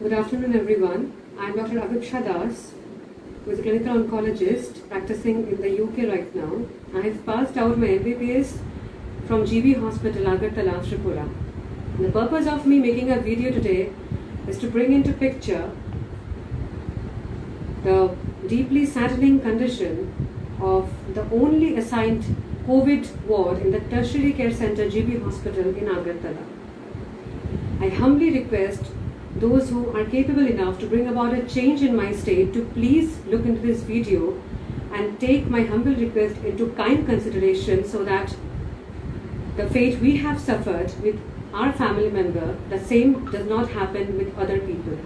Good afternoon, everyone. I'm Dr. Aviksha Das, who is a clinical oncologist practicing in the UK right now. I have passed out my MBBS from GB Hospital, Agartala, Tripura. The purpose of me making a video today is to bring into picture the deeply saddening condition of the only assigned COVID ward in the Tertiary Care Center GB Hospital in Agartala. I humbly request those who are capable enough to bring about a change in my state to please look into this video and take my humble request into kind consideration so that the fate we have suffered with our family member, the same does not happen with other people.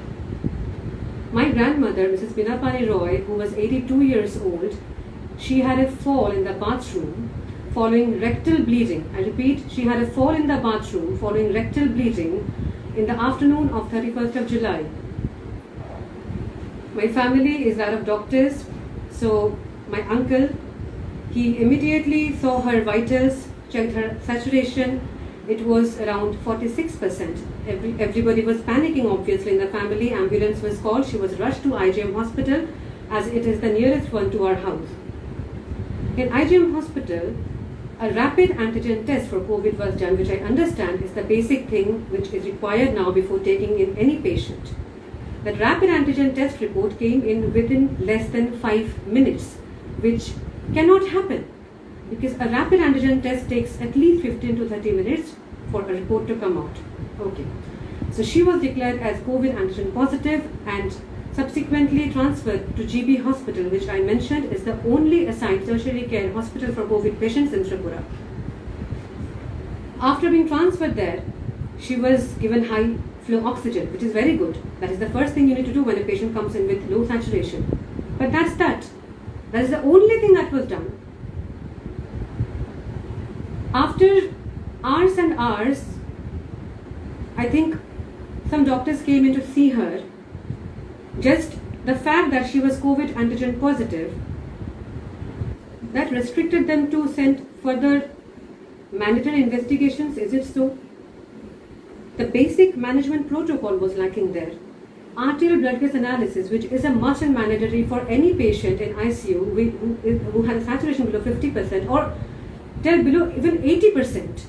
My grandmother, Mrs. Binapani Roy, who was 82 years old, she had a fall in the bathroom following rectal bleeding. I repeat, she had a fall in the bathroom following rectal bleeding in the afternoon of 31st of July. My family is that of doctors, so my uncle, he immediately saw her vitals, checked her saturation. It was around 46%. Everybody was panicking, obviously, in the family. Ambulance was called. She was rushed to IGM Hospital as it is the nearest one to our house. In IGM Hospital, a rapid antigen test for COVID was done, which I understand is the basic thing which is required now before taking in any patient. That rapid antigen test report came in within less than 5 minutes, which cannot happen because a rapid antigen test takes at least 15 to 30 minutes for a report to come out. Okay. So she was declared as COVID antigen positive and subsequently transferred to GB Hospital, which I mentioned is the only assigned tertiary care hospital for COVID patients in Tripura. After being transferred there, she was given high flow oxygen, which is very good. That is the first thing you need to do when a patient comes in with low saturation. But that's that. That is the only thing that was done. After hours and hours, I think some doctors came in to see her. Just the fact that she was COVID antigen positive, that restricted them to send further mandatory investigations. Is it so? The basic management protocol was lacking there. Arterial blood gas analysis, which is a must and mandatory for any patient in ICU who has saturation below 50% or tell below even 80%.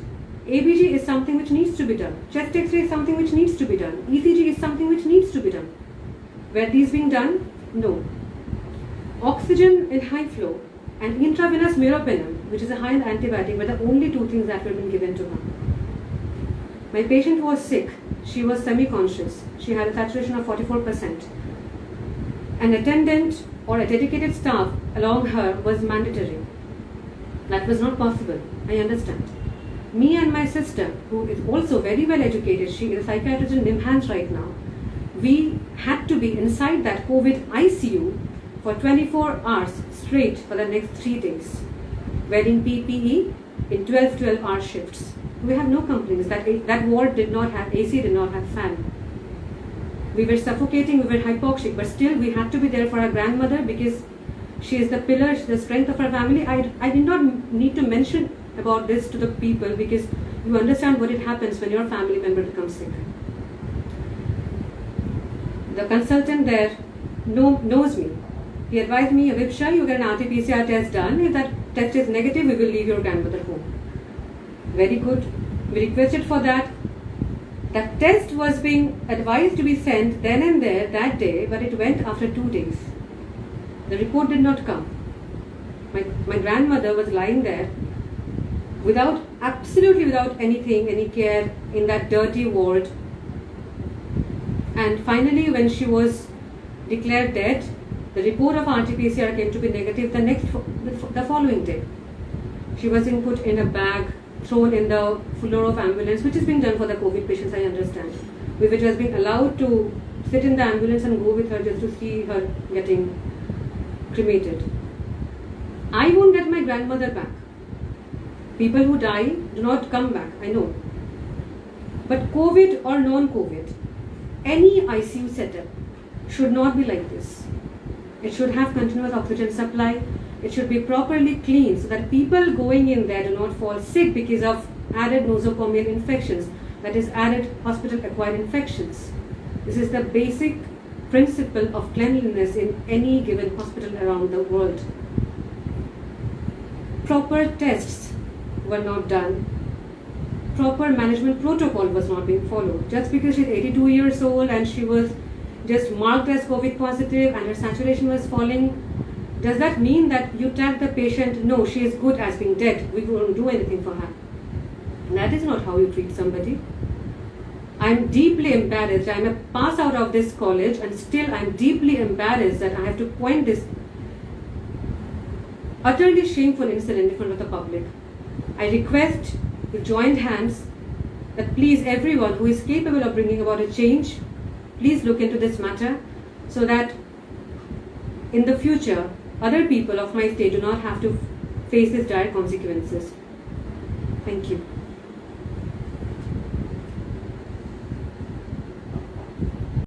ABG is something which needs to be done. Chest X-ray is something which needs to be done. ECG is something which needs to be done. Were these being done? No. Oxygen in high flow and intravenous meropenem, which is a high-end antibiotic, were the only two things that were being given to her. My patient was sick. She was semi-conscious. She had a saturation of 44%. An attendant or a dedicated staff along her was mandatory. That was not possible. I understand. Me and my sister, who is also very well educated, she is a psychiatrist in NIMHANS right now, we had to be inside that COVID ICU for 24 hours straight for the next 3 days, wearing PPE in 12-hour shifts. We have no complaints. That ward did not have AC, did not have fan. We were suffocating, we were hypoxic, but still we had to be there for our grandmother because she is the pillar, the strength of our family. I did not need to mention about this to the people because you understand what it happens when your family member becomes sick. The consultant there knows me. He advised me, Aviksha, you get an RT-PCR test done. If that test is negative, we will leave your grandmother home. Very good. We requested for that. The test was being advised to be sent then and there that day, but it went after 2 days. The report did not come. My grandmother was lying there absolutely without anything, any care in that dirty ward. And finally, when she was declared dead, the report of RT-PCR came to be negative the following day. She was put in a bag, thrown in the floor of ambulance, which is being done for the COVID patients, I understand. We were just being allowed to sit in the ambulance and go with her just to see her getting cremated. I won't get my grandmother back. People who die do not come back, I know. But COVID or non-COVID, any ICU setup should not be like this. It should have continuous oxygen supply. It should be properly cleaned so that people going in there do not fall sick because of added nosocomial infections, that is added hospital acquired infections. This is the basic principle of cleanliness in any given hospital around the world. Proper tests were not done. Proper management protocol was not being followed. Just because she's 82 years old and she was just marked as COVID positive and her saturation was falling, does that mean that you tell the patient, no, she is good as being dead, we won't do anything for her? That is not how you treat somebody. I'm deeply embarrassed. I'm a pass out of this college and still I'm deeply embarrassed that I have to point this utterly shameful incident in front of the public. I request with joined hands that please everyone who is capable of bringing about a change, please look into this matter so that in the future other people of my state do not have to face these dire consequences. Thank you.